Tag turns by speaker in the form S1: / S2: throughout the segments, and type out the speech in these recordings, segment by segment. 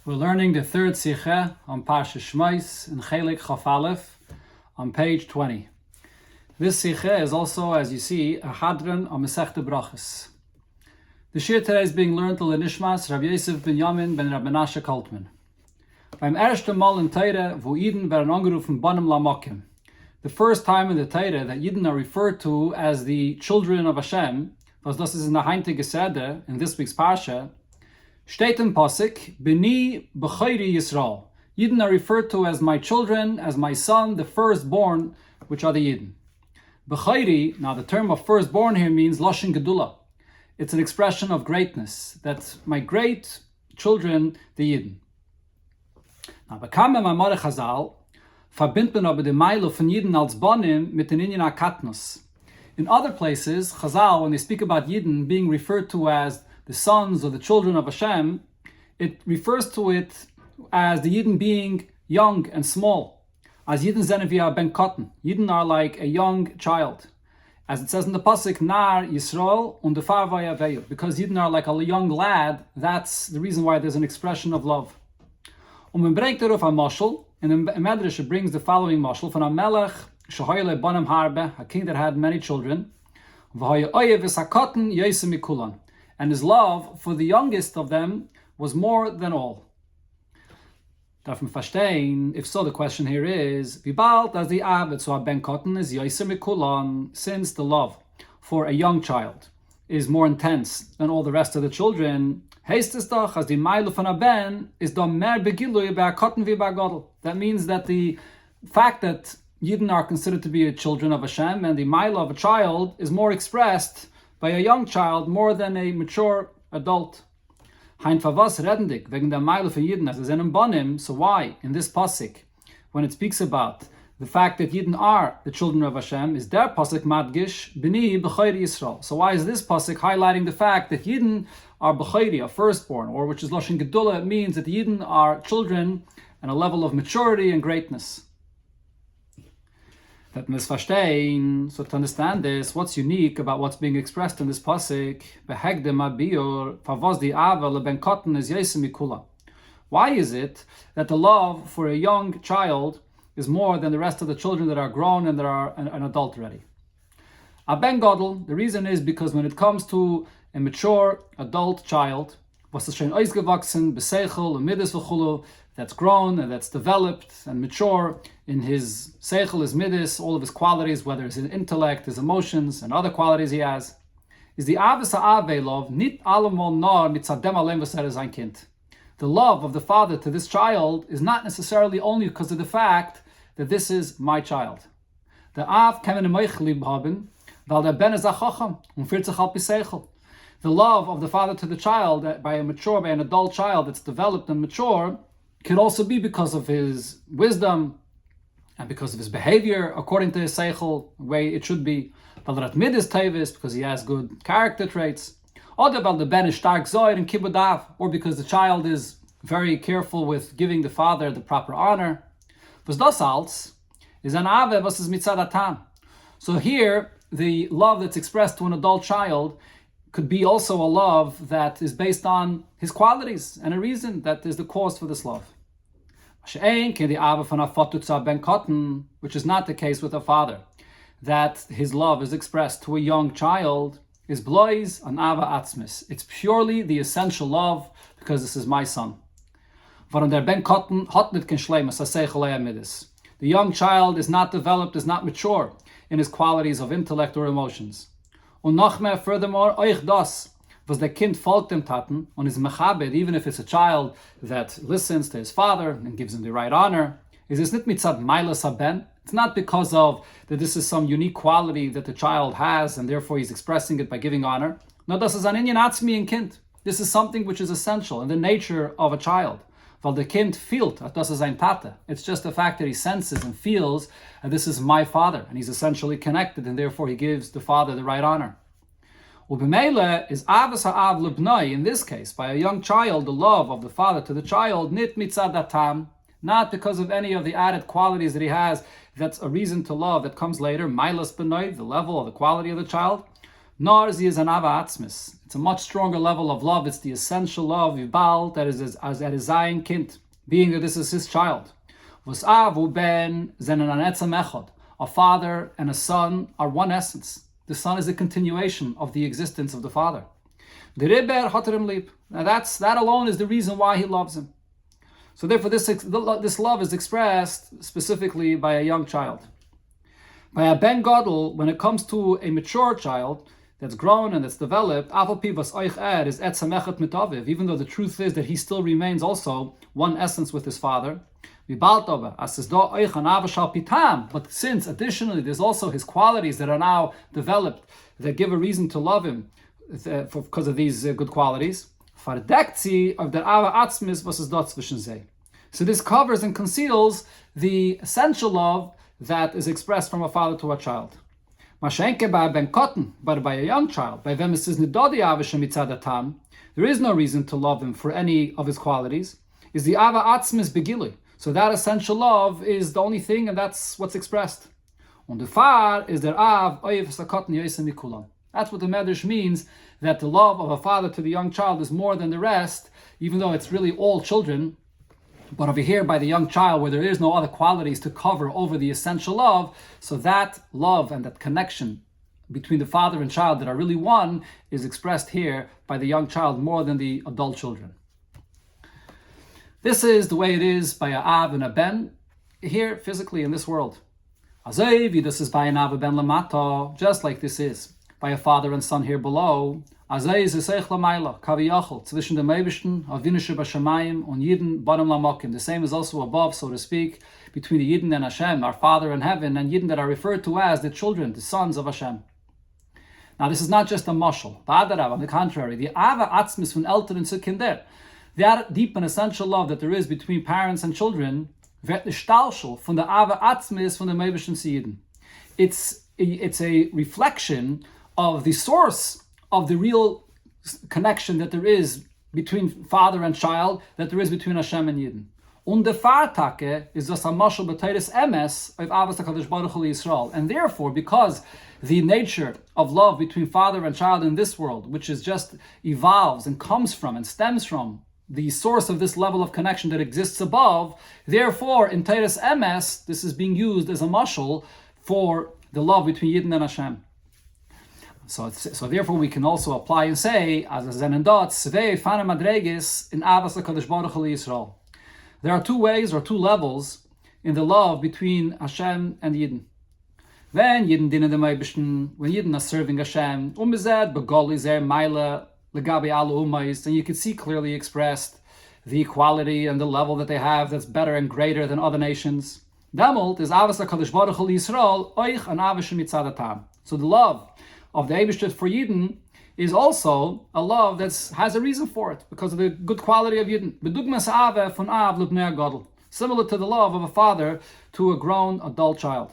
S1: We're learning the third Sicha on Parsha Shemos in Chelek Chaf Aleph on page 20. This Sicha is also, as you see, a Hadran on Masechta Brachos. The Shir today is being learned to Nishmas Rabbi Yosef ben Yamin ben Rabbi Menashe Kaltman. Beim ersten Mal in Teire, wo Yidden werden angerufen Banim Lamokim. The first time in the Teire that Yidden are referred to as the children of Hashem, was das is in the heintige Seder, in this week's Parsha, steht in Pasuk, B'ni b'chayri Yisrael. Yidden are referred to as my children, as my son, the firstborn, which are the Yidden. B'chayri, now the term of firstborn here means Loshin Gedula. It's an expression of greatness. That's my great children, the Yidden. Now, bekam Mamare Chazal, verbindet man aber die Meile von Yidden als Bonim mit den Inyan HaKatnus. In other places, Chazal, when they speak about Yidden being referred to as the sons or the children of Hashem, it refers to it as the Yidden being young and small. As Yidden zene via ben Kotten. Yidden are like a young child. As it says in the Pasuk, Nar Yisrael und defar vayaveyu. Because Yidden are like a young lad, that's the reason why there's an expression of love. Man bringt darauf a mashal, and the Medrash brings the following mashal from a melech shehoyle banim harbe, a king that had many children, v'hoye oyev v'sakotten yosem mikulan. And his love for the youngest of them was more than all. Darf man verstehen? If so, the question here is, wie bald as the Abed so ben Kotten is yosem mikulan, since the love for a young child is more intense than all the rest of the children, heißt es doch, as die Meile von a ben is da mehr begilui bei a Kotten wie bei Godel. That means that the fact that Yidden are considered to be children of Hashem and the Meile of a child is more expressed by a young child more than a mature adult. Hein favas redendik, wegen der Meile von Yidden, as is in Bonim, so why, in this Pasuk, when it speaks about the fact that Yidden are the children of Hashem, is der Pasuk madgish, b'ni b'chayri Yisrael. So why is this Pasuk highlighting the fact that Yidden are b'chayri, a firstborn, or which is Loshin Gedula, it means that the Yidden are children and a level of maturity and greatness. That misverstehen, so to understand this, what's unique about what's being expressed in this pasuk? Why is it that the love for a young child is more than the rest of the children that are grown and that are an adult already? A ben gadol, the reason is because when it comes to a mature adult child, that's grown and that's developed and mature in his seichel, his midas, all of his qualities, whether it's his intellect, his emotions, and other qualities he has, is the aves ha'ave love, nit allemal nor mitzadem alem v'ser sein kind. The love of the father to this child is not necessarily only because of the fact that this is my child. The av kemen moich lieb haben, weil der ben is a chacham, führt sich halt biseichel. The love of the father to the child, by an adult child that's developed and mature, could also be because of his wisdom and because of his behavior according to his seichel, the way it should be. Because he has good character traits. Or because the child is very careful with giving the father the proper honor. So here, the love that's expressed to an adult child could be also a love that is based on his qualities and a reason that is the cause for this love. Which is not the case with a father, that his love is expressed to a young child, is blois an ava atzmis. It's purely the essential love because this is my son. The young child is not developed, is not mature in his qualities of intellect or emotions. Und noch mehr, furthermore, euch das, was der Kind folgt dem Taten, und is mechabed, even if it's a child that listens to his father and gives him the right honor, is this nicht mitzad mailas haben? It's not because of that this is some unique quality that the child has, and therefore he's expressing it by giving honor. No, das ist an inyan atzmi in Kind. This is something which is essential in the nature of a child. Weil der Kind fühlt, das ist ein Tate. It's just the fact that he senses and feels, and this is my father, and he's essentially connected, and therefore he gives the father the right honor. Ubemele is avas ha'av lebnai, in this case, by a young child, the love of the father to the child, nit mitzad datam, not because of any of the added qualities that he has, that's a reason to love that comes later, mailas benai, the level or the quality of the child, nor is he an ava atzmis. It's a much stronger level of love. It's the essential love, Vibal, that is as that is Zayin Kind, being that this is his child. A father and a son are one essence. The son is a continuation of the existence of the father. Now that alone is the reason why he loves him. So therefore this love is expressed specifically by a young child. By a ben gadol, when it comes to a mature child that's grown and that's developed, even though the truth is that he still remains also one essence with his father. But since additionally there's also his qualities that are now developed that give a reason to love him because of these good qualities. So this covers and conceals the essential love that is expressed from a father to a child. But by a young child, there is no reason to love him for any of his qualities. Is the ava atzmis begili. So that essential love is the only thing, and that's what's expressed. On the far is der av oyev sakatan yosem mikulam. That's what the Medrash means, that the love of a father to the young child is more than the rest, even though it's really all children. But over here, by the young child, where there is no other qualities to cover over the essential love, so that love and that connection between the father and child that are really one is expressed here by the young child more than the adult children. This is the way it is by a av and a ben here physically in this world. This is by an av and ben lamato, just like this is by a father and son here below. The same is also above, so to speak, between the Yidden and Hashem, our Father in heaven, and Yidden that are referred to as the children, the sons of Hashem. Now, this is not just a mashal. On the contrary, the ava atzmis von Eltern zu Kinder, that deep and essential love that there is between parents and children, wird nistalshel von der ava atzmis von der Meibischen Yidden. It's a reflection of the source of the real connection that there is between father and child, that there is between Hashem and Yidden. Und der Fahrtake is just a mashal b'teiris emes of Avos HaKadosh Baruch Hu Yisrael. And therefore, because the nature of love between father and child in this world, which is just evolves and comes from and stems from the source of this level of connection that exists above, therefore, in Teiris emes, this is being used as a mashal for the love between Yidden and Hashem. So therefore we can also apply and say, as a zenendot, svei fana madregis in Avos HaKadosh Baruch Hu Yisrael. There are two ways or two levels in the love between Hashem and Yidden. When Yidden dienen dem Eibishten, when Yidden are serving Hashem, umized begoli zer meile legabi alu umayis, and you can see clearly expressed the equality and the level that they have that's better and greater than other nations. Damult is Avos HaKadosh Baruch Hu Yisrael oich an avos mitzadatam. So the love of the Eibishter for Yidden is also a love that has a reason for it, because of the good quality of Yidden. Bedugmas ave von av lebnei gadol, similar to the love of a father to a grown adult child.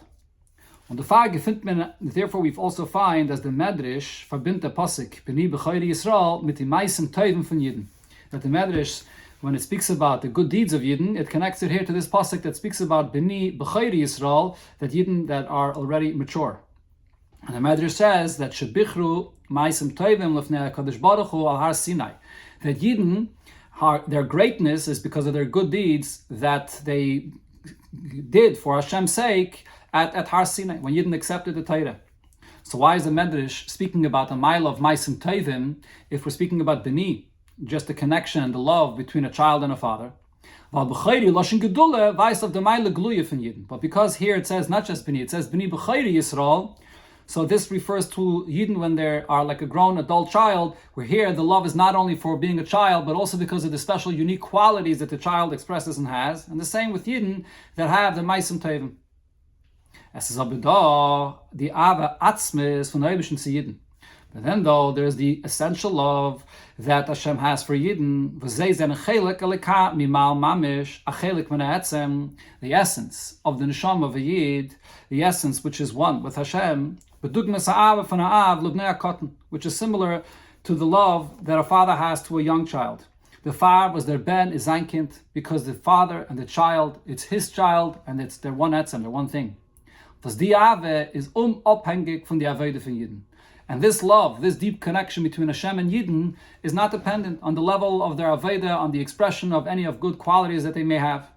S1: On the Frage findet man, therefore we also find, as the Medrash verbindet the pasuk b'ni b'chayri Yisrael mit the meisen teuven von Yidden. That the Medrash, when it speaks about the good deeds of Yidden, it connects it here to this pasuk that speaks about b'ni b'chayri Yisrael, that Yidden that are already mature. And the Medrash says that shebichru ma'asim tovim lefnei HaKadosh Baruch Hu al Har Sinai, that Yidden, their greatness is because of their good deeds that they did for Hashem's sake at Har Sinai, when Yidden accepted the Torah. So why is the Medrash speaking about a mile of ma'asim tovim if we're speaking about b'ni, just the connection and the love between a child and a father? But because here it says not just b'ni, it says b'ni b'chayri Yisrael. So this refers to Yidden when they are like a grown adult child, where here the love is not only for being a child, but also because of the special unique qualities that the child expresses and has. And the same with Yidden that have the Maisim Tevim. Es ist aber da, die Ava Atzmis von Eibischen zu Yidden. But then though, there's the essential love that Hashem has for Yidden, the essence of the Neshama of a Yid, the essence which is one with Hashem, which is similar to the love that a father has to a young child. The father was their ben, is sein Kind, because the father and the child, it's his child, and it's their one etzem, their one thing. Was die Ave is abhängig von der Avodah von Yidden. And this love, this deep connection between Hashem and Yidden is not dependent on the level of their Aveda, on the expression of any of good qualities that they may have.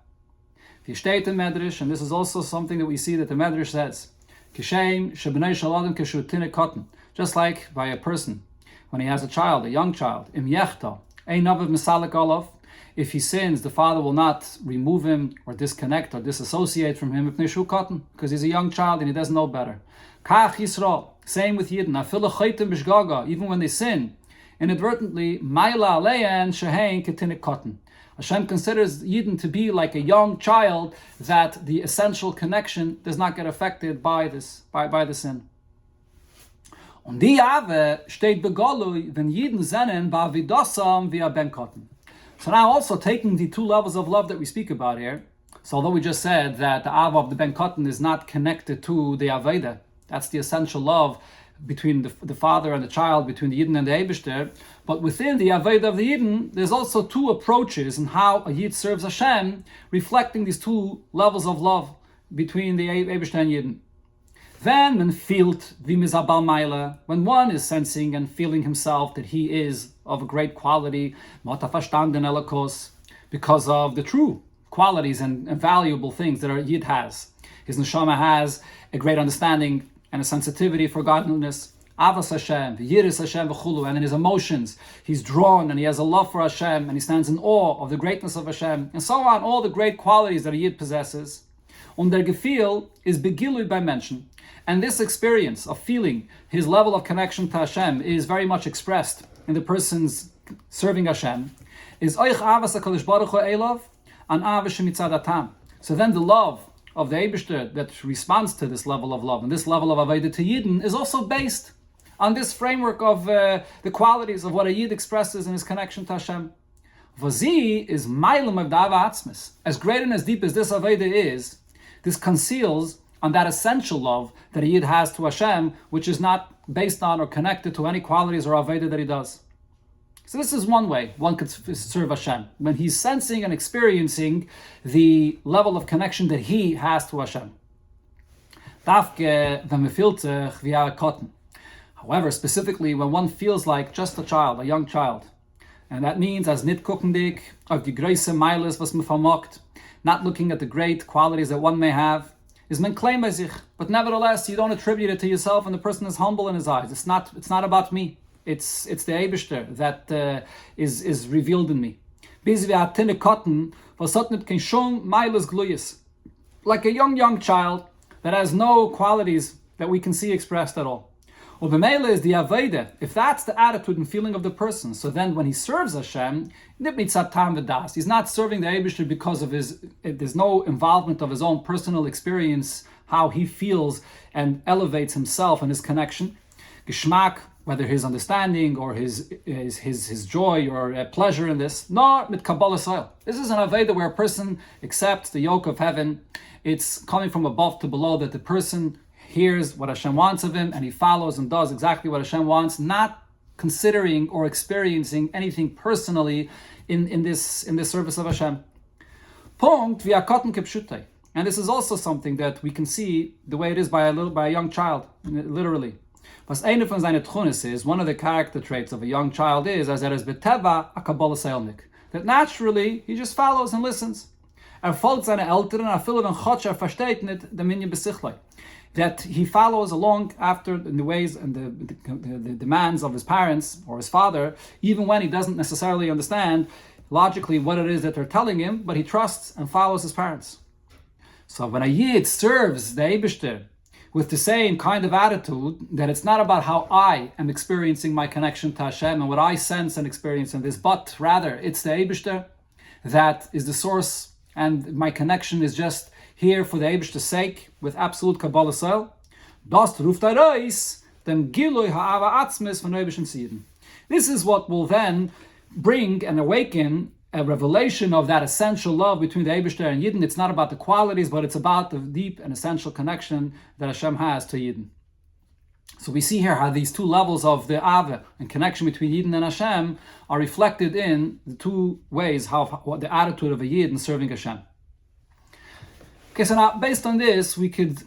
S1: Steht in Medrash, and this is also something that we see that the Medrash says, just like by a person, when he has a child, a young child, if he sins, the father will not remove him or disconnect or disassociate from him because he's a young child and he doesn't know better. Same with Yidden, even when they sin, inadvertently, Hashem considers Yidden to be like a young child, that the essential connection does not get affected by the sin. Und die Ave steht begolui, wenn Yidden zennen ba'avidosam via ben kotten. So now also taking the two levels of love that we speak about here, so although we just said that the Ava of the ben kotten is not connected to the Aveda, that's the essential love between the father and the child, between the Yidden and the Eibishter, but within the Aveda of the Yidden, there's also two approaches in how a Yid serves Hashem, reflecting these two levels of love between the Eibishter and Yidden. Then, when one is sensing and feeling himself that he is of a great quality, because of the true qualities and valuable things that a Yid has. His neshama has a great understanding and a sensitivity for godliness, Avas Hashem, Yiris Hashem v'chulu, and in his emotions, he's drawn and he has a love for Hashem and he stands in awe of the greatness of Hashem, and so on, all the great qualities that a Yid possesses. Und der Gefühl is begilui by mention. And this experience of feeling his level of connection to Hashem is very much expressed in the person's serving Hashem. Is oich avas HaKadosh Baruch Hu Elov an avas shemitzad hatam. So then the love of the Eibishter that responds to this level of love and this level of Aveda to Yidden is also based on this framework of the qualities of what a Yid expresses in his connection to Hashem. Vazi is mailam of dava atzmis. As great and as deep as this Aveda is, this conceals on that essential love that a Yid has to Hashem, which is not based on or connected to any qualities or Aveda that he does. So this is one way one could serve Hashem, when he's sensing and experiencing the level of connection that he has to Hashem. However, specifically when one feels like just a child, a young child, and that means as nit kukendik of die große meiles was man vermocht, not looking at the great qualities that one may have, is men claim by sich, but nevertheless you don't attribute it to yourself, and the person is humble in his eyes. It's not about me. It's the Eibishter that is revealed in me. Like a young child that has no qualities that we can see expressed at all. Ubemele is the Aveda. If that's the attitude and feeling of the person, so then when he serves Hashem, he's not serving the Eibishter because of there's no involvement of his own personal experience, how he feels and elevates himself and his connection. Geschmack, whether his understanding or his joy or pleasure in this, nor mit Kabbalah soil. This is an Aveda where a person accepts the yoke of heaven. It's coming from above to below, that the person hears what Hashem wants of him and he follows and does exactly what Hashem wants, not considering or experiencing anything personally in this service of Hashem. Punkt via cotton kipshutei. And this is also something that we can see the way it is by a young child, literally. Was eine von seinen Tchunis is, one of the character traits of a young child is, as is beteva a Kabbalah seilnik, that naturally he just follows and listens. Folgt seine Eltern, viele wenn Gott versteht nicht, der Minyan besichlei. That he follows along after in the ways and the demands of his parents or his father, even when he doesn't necessarily understand logically what it is that they're telling him, but he trusts and follows his parents. So when a Yid serves the Eibishter with the same kind of attitude, that it's not about how I am experiencing my connection to Hashem and what I sense and experience in this, but rather it's the Eibishter that is the source, and my connection is just here for the Eibishter's sake, with absolute Kabbalah soil. Das ruft reis dem Gilui ha'ava atzmis von Eibishten Ziden. This is what will then bring and awaken a revelation of that essential love between the Eibishter and Yidden. It's not about the qualities, but it's about the deep and essential connection that Hashem has to Yidden. So we see here how these two levels of the Ave and connection between Yidden and Hashem are reflected in the two ways what the attitude of a Yid in serving Hashem. Okay, so now based on this, we could,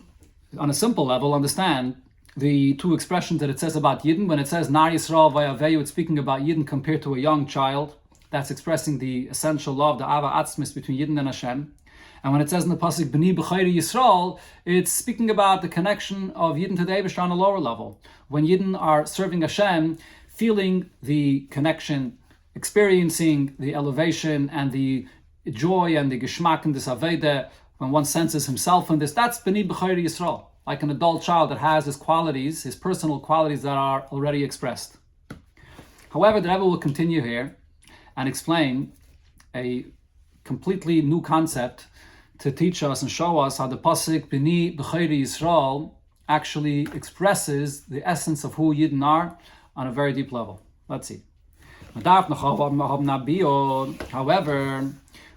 S1: on a simple level, understand the two expressions that it says about Yidden. When it says Nar Yisrael Vayaveyu, it's speaking about Yidden compared to a young child. That's expressing the essential love, the Ava Atzmis between Yidden and Hashem. And when it says in the pasuk B'ni B'chayri Yisrael, it's speaking about the connection of Yidden to the Eibishter on a lower level. When Yidden are serving Hashem, feeling the connection, experiencing the elevation and the joy and the geschmack in this Aveda, when one senses himself in this, that's B'ni B'chayri Yisrael, like an adult child that has his qualities, his personal qualities that are already expressed. However, the Rebbe will continue here and explain a completely new concept to teach us and show us how the pasuk B'ni B'chayri Yisrael actually expresses the essence of who Yidden are on a very deep level. Let's see. However,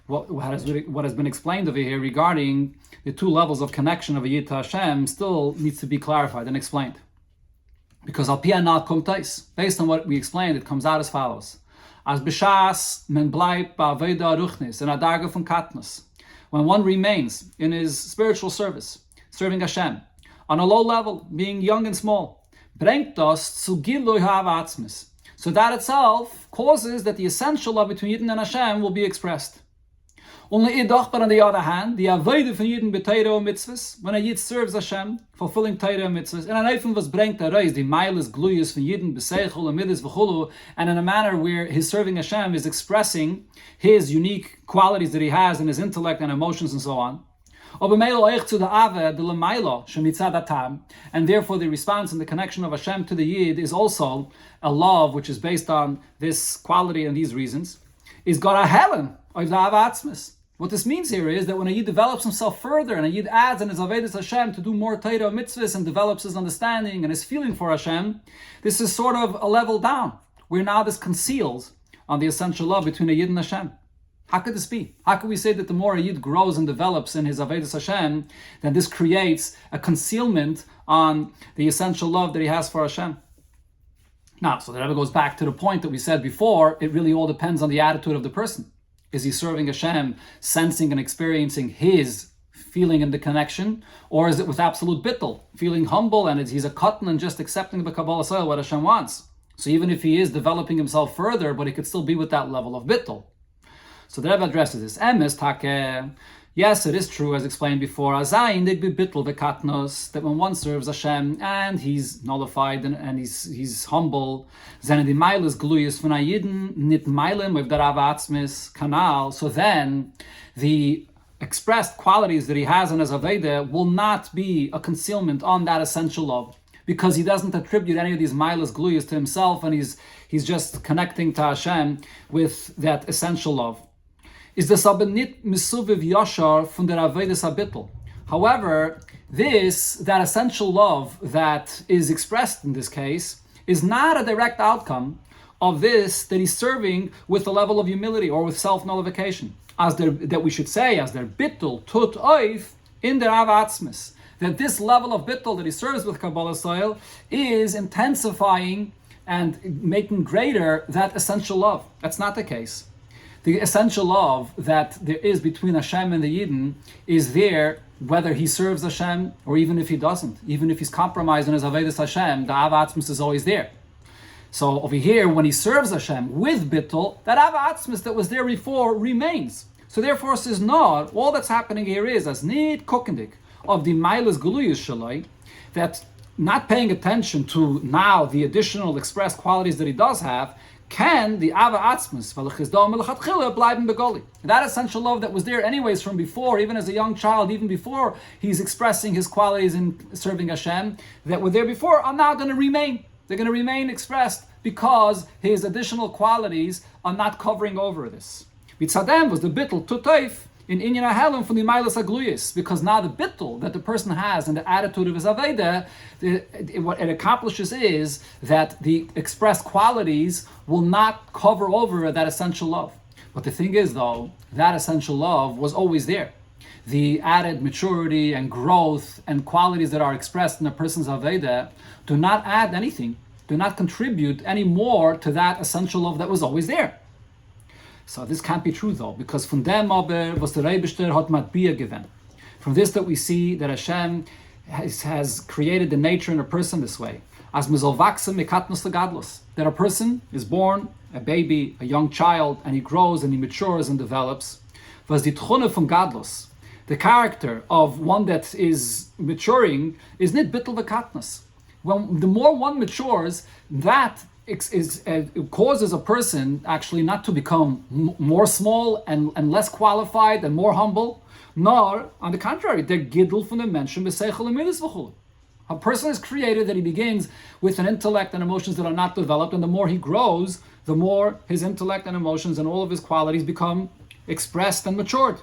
S1: what has been explained over here regarding the two levels of connection of a Yid to Hashem still needs to be clarified and explained. Because al pi anal kumtais, based on what we explained, it comes out as follows. As b'shas men bleibt ba'aveda ruchnis, in a darga von katnus. When one remains in his spiritual service, serving Hashem, on a low level, being young and small, bringt das zu gilui ha'avatzmis. So that itself causes that the essential love between Yidden and Hashem will be expressed. But on the other hand, the avodah von Yidden b'Torah and mitzvahs, when a Yid serves Hashem, fulfilling Torah and mitzvahs, and an eifem was bringt reis, the meiles gluyas von Yidden b'seichel and midas v'chulu, and in a manner where his serving Hashem is expressing his unique qualities that he has in his intellect and emotions and so on. And therefore the response and the connection of Hashem to the Yid is also a love which is based on this quality and these reasons. Is got a helen of the avatzmis. What this means here is that when a Yid develops himself further and a Yid adds in his Avedis Hashem to do more Torah mitzvahs and develops his understanding and his feeling for Hashem, this is sort of a level down, where now this conceals on the essential love between a Yid and Hashem. How could this be? How could we say that the more a Yid grows and develops in his Avedis Hashem, then this creates a concealment on the essential love that he has for Hashem? Now, so the Rebbe goes back to the point that we said before, it really all depends on the attitude of the person. Is he serving Hashem, sensing and experiencing his feeling in the connection, or is it with absolute bittul, feeling humble and he's a cotton and just accepting the Kabbalah soil what Hashem wants? So even if he is developing himself further, but he could still be with that level of bittul. So the Rebbe addresses this. Emes take. Yes, it is true, as explained before, that when one serves Hashem and he's nullified and he's humble, so then the expressed qualities that he has in his Aveda will not be a concealment on that essential love, because he doesn't attribute any of these milas gluyas to himself, and he's just connecting to Hashem with that essential love. Is the sabenit misuviv yashar from the Avedis habitl. However, that essential love that is expressed in this case is not a direct outcome of this that he's serving with a level of humility or with self-nullification. That we should say, as their bittul tut oif in their avatzmis, that this level of bittul that he serves with Kabbalah soil is intensifying and making greater that essential love. That's not the case. The essential love that there is between Hashem and the Yidden is there whether he serves Hashem or even if he doesn't. Even if he's compromised in his Avedis Hashem, the Ava Atzmis is always there. So over here, when he serves Hashem with Bittul, that Ava Atzmis that was there before remains. So therefore, says no, all that's happening here is as nit kokendik of the Mailas Guluyas Shalai, that not paying attention to now the additional expressed qualities that he does have, can the Ava Atzmus bleiben begoli. That essential love that was there anyways from before, even as a young child, even before he's expressing his qualities in serving Hashem, that were there before are now going to remain. They're going to remain expressed because his additional qualities are not covering over this. Mitzadem was the bittul tutoif in Inyan HaHelim from the Mailas Agluyas, because now the bittul that the person has and the attitude of his Aveda, what it accomplishes is that the expressed qualities will not cover over that essential love. But the thing is, though, that essential love was always there. The added maturity and growth and qualities that are expressed in a person's Aveda do not add anything, do not contribute any more to that essential love that was always there. So this can't be true, though, because from them aber was the Rebishter hat matbia given. From this that we see that Hashem has created the nature in a person this way. As that a person is born, a baby, a young child, and he grows and he matures and develops. The character of one that is maturing is nit bittul v'katnas. When the more one matures, that it causes a person actually not to become more small and less qualified and more humble. Nor, on the contrary, they're gidul from the mention b'seichel u'midas v'chul. A person is created that he begins with an intellect and emotions that are not developed, and the more he grows, the more his intellect and emotions and all of his qualities become expressed and matured.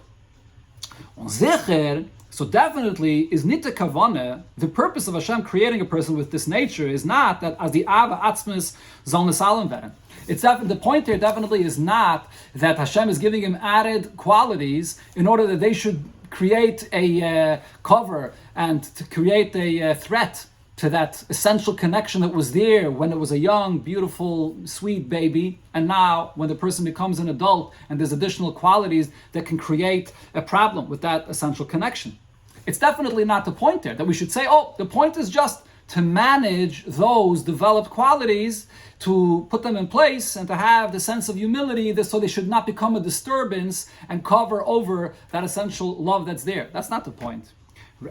S1: So definitely is nita kavana. The purpose of Hashem creating a person with this nature is not that as the ava atzmis zal nesalim veren. It's the point here definitely is not that Hashem is giving him added qualities in order that they should create a cover and to create a threat to that essential connection that was there when it was a young, beautiful, sweet baby, and now when the person becomes an adult and there's additional qualities that can create a problem with that essential connection. It's definitely not the point there, that we should say, oh, the point is just to manage those developed qualities, to put them in place and to have the sense of humility so they should not become a disturbance and cover over that essential love that's there. That's not the point.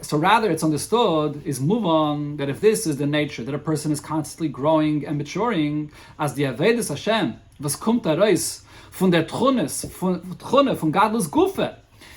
S1: So rather it's understood, is move on, that if this is the nature, that a person is constantly growing and maturing, as the Avedas Hashem, was kommt heraus von der Tchunes, von Gadlus Gufe,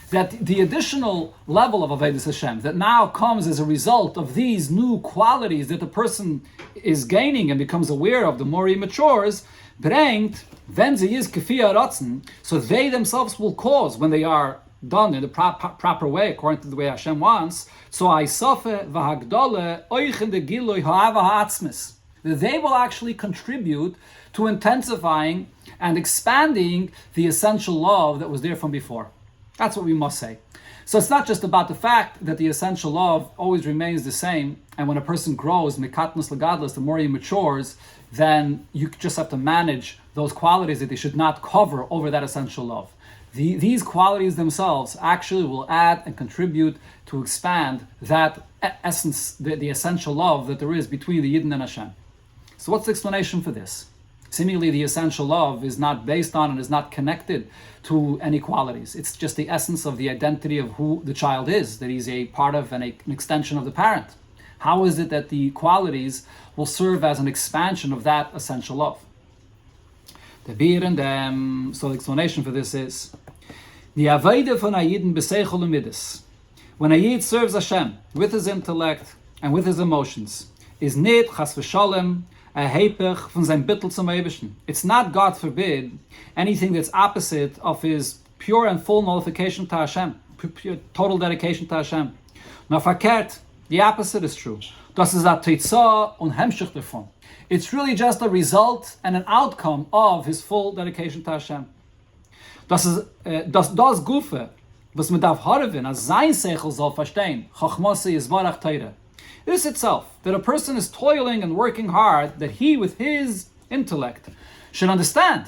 S1: that the additional level of Avedas Hashem that now comes as a result of these new qualities that the person is gaining and becomes aware of the more he matures, bringt, wenn sie is kefia ratzen, so they themselves will cause, when they are done in the proper way, according to the way Hashem wants, so aisafe v'hagdole oich in the giloi ha'ava ha'atzmis, that they will actually contribute to intensifying and expanding the essential love that was there from before. That's what we must say. So it's not just about the fact that the essential love always remains the same, and when a person grows, mikatnus legadlus, the more he matures, then you just have to manage those qualities that they should not cover over that essential love. These qualities themselves actually will add and contribute to expand that essence, the essential love that there is between the Yidden and Hashem. So what's the explanation for this? Seemingly the essential love is not based on and is not connected to any qualities. It's just the essence of the identity of who the child is, that he's a part of and an extension of the parent. How is it that the qualities will serve as an expansion of that essential love? So the explanation for this is the Avodah von Ayidin b'seichel u'midas. When a Yid serves Hashem with his intellect and with his emotions, is nit chas v'shalom a heipech von sein bittul zum Eibischen. It's not, God forbid, anything that's opposite of his pure and full nullification to Hashem, pure, total dedication to Hashem. Now verkehrt, the opposite is true. Das ist a Teitzah und Hemshich davon. It's really just a result and an outcome of his full dedication to Hashem. Das Gufe, was man darf harven, als sein Seichel soll verstehen, Chachmasse Yisbarach Teire. This itself, that a person is toiling and working hard, that he with his intellect should understand,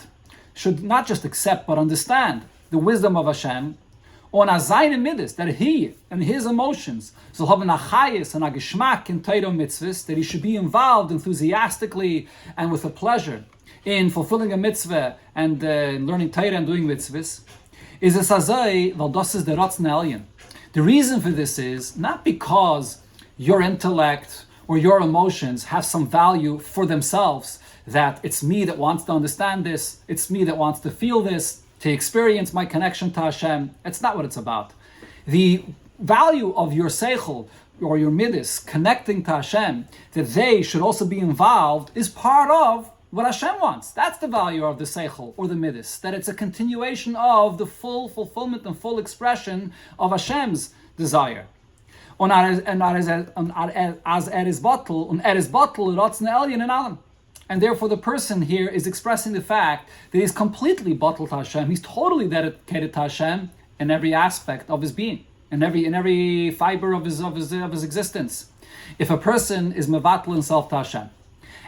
S1: should not just accept but understand the wisdom of Hashem, on a seine Midas, that he and his emotions soll haben a chayis and a geschmack in Torah mitzvahs, that he should be involved enthusiastically and with a pleasure in fulfilling a mitzvah and learning Torah and doing mitzvahs, is a sazai, well, das is the Ratzon Elyon. The reason for this is not because your intellect or your emotions have some value for themselves, that it's me that wants to understand this, it's me that wants to feel this, to experience my connection to Hashem. It's not what it's about. The value of your seichel or your midas connecting to Hashem, that they should also be involved, is part of what Hashem wants. That's the value of the seichel or the midas, that it's a continuation of the full fulfillment and full expression of Hashem's desire. And therefore the person here is expressing the fact that he's completely bottled to Hashem. He's totally dedicated to Hashem in every aspect of his being, in every fiber of his existence. If a person is mevatel himself to Hashem,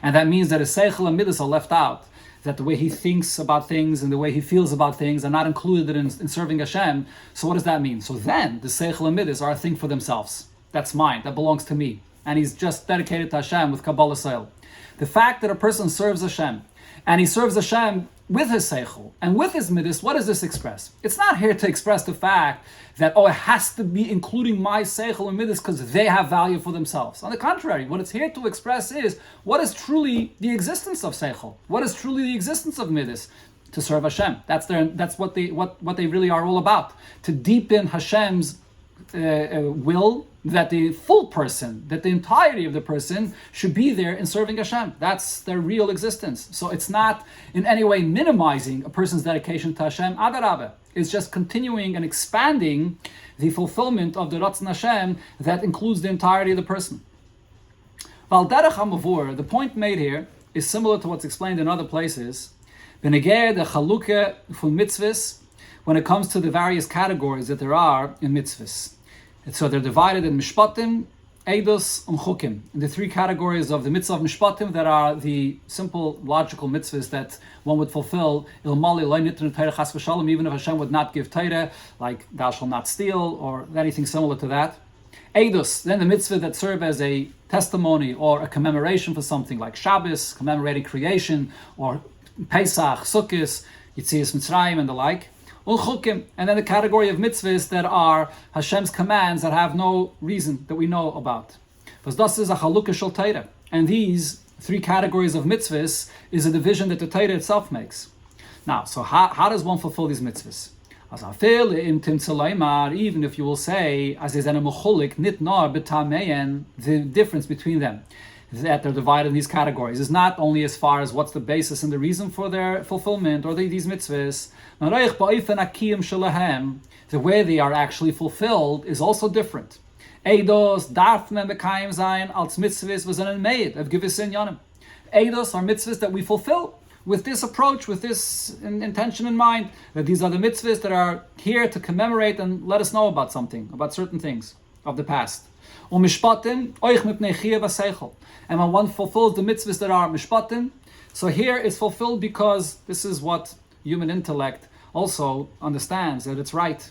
S1: and that means that his seichel and midas are left out, that the way he thinks about things and the way he feels about things are not included in serving Hashem, so what does that mean? So then the seichel and midas are a thing for themselves. that's mine, that belongs to me. And he's just dedicated to Hashem with Kabbalah Soil. The fact that a person serves Hashem, and he serves Hashem with his seichel and with his midas, what does this express? It's not here to express the fact that, it has to be including my seichel and midas because they have value for themselves. On the contrary, what it's here to express is what is truly the existence of seichel, what is truly the existence of midas. To serve Hashem. That's what they really are all about. To deepen Hashem's will, that the full person, that the entirety of the person should be there in serving Hashem. That's their real existence. So it's not in any way minimizing a person's dedication to Hashem. Adarabah. It's just continuing and expanding the fulfillment of the Ratzon Hashem that includes the entirety of the person. Val derech hamavur, the point made here is similar to what's explained in other places. Benegeh the chaluke from mitzvahs, when it comes to the various categories that there are in mitzvahs. And so they're divided in mishpatim, eidos, and chukim. In the three categories of the mitzvah of mishpatim that are the simple logical mitzvahs that one would fulfill, ilmali lo nitnu Torah chas v'shalom, even if Hashem would not give Torah, like thou shalt not steal, or anything similar to that. Eidos, then the mitzvah that serve as a testimony or a commemoration for something like Shabbos, commemorating creation, or Pesach, Sukkot, Yetzias Mitzrayim, and the like. And then the category of mitzvahs that are Hashem's commands that have no reason that we know about. And these three categories of mitzvahs is a division that the Torah itself makes. Now, so how does one fulfill these mitzvahs? Even if you will say, the difference between them, that they're divided in these categories is not only as far as what's the basis and the reason for their fulfillment or these mitzvahs. The way they are actually fulfilled is also different. Eidos are mitzvahs that we fulfill with this approach, with this intention in mind, that these are the mitzvahs that are here to commemorate and let us know about something, about certain things of the past. And when one fulfills the mitzvahs that are mishpatim, so here it's fulfilled because this is what human intellect also understands, that it's right.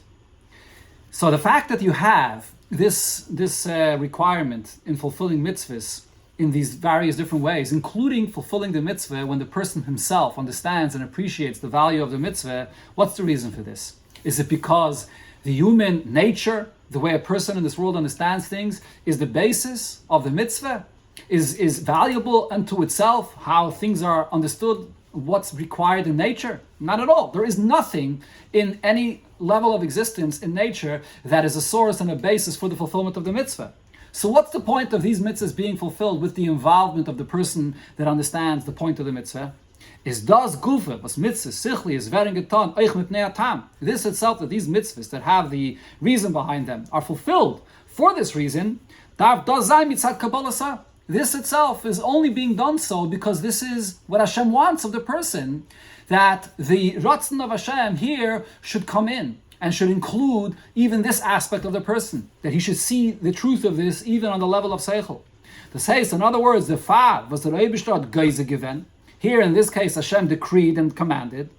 S1: So the fact that you have this requirement in fulfilling mitzvahs in these various different ways, including fulfilling the mitzvah when the person himself understands and appreciates the value of the mitzvah, what's the reason for this? Is it because the human nature, the way a person in this world understands things, is the basis of the mitzvah? Is valuable unto itself, how things are understood, what's required in nature? Not at all. There is nothing in any level of existence in nature that is a source and a basis for the fulfillment of the mitzvah. So what's the point of these mitzvahs being fulfilled with the involvement of the person that understands the point of the mitzvah? Is das gufa, was mitzvah, sichli, is very getan, eich mipnei atam. This itself, that these mitzvahs that have the reason behind them are fulfilled for this reason, darf das sein mitzat kabbalah. This itself is only being done so because this is what Hashem wants of the person, that the Ratzon of Hashem here should come in and should include even this aspect of the person, that he should see the truth of this even on the level of Seichel. The says, in other words, the Fa was the Reibishtat Geise given. Here in this case, Hashem decreed and commanded,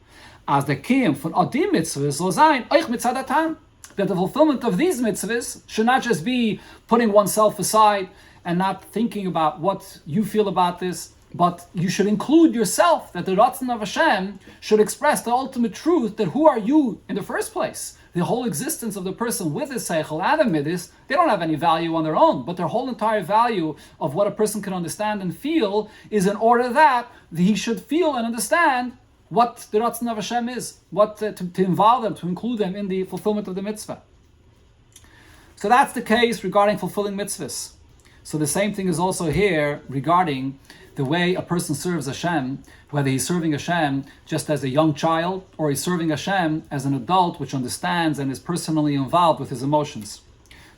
S1: as the Kiyum von Adim Mitzvahs soll sein, euch mitzadatam, that the fulfillment of these mitzvahs should not just be putting oneself aside and not thinking about what you feel about this, but you should include yourself, that the Ratzon of Hashem should express the ultimate truth, that who are you in the first place? The whole existence of the person with his Seichel and the Midas, they don't have any value on their own, but their whole entire value of what a person can understand and feel is in order that he should feel and understand what the Ratzon of Hashem is, what to involve them, to include them in the fulfillment of the mitzvah. So that's the case regarding fulfilling mitzvahs. So the same thing is also here regarding the way a person serves Hashem, whether he's serving Hashem just as a young child or he's serving Hashem as an adult which understands and is personally involved with his emotions.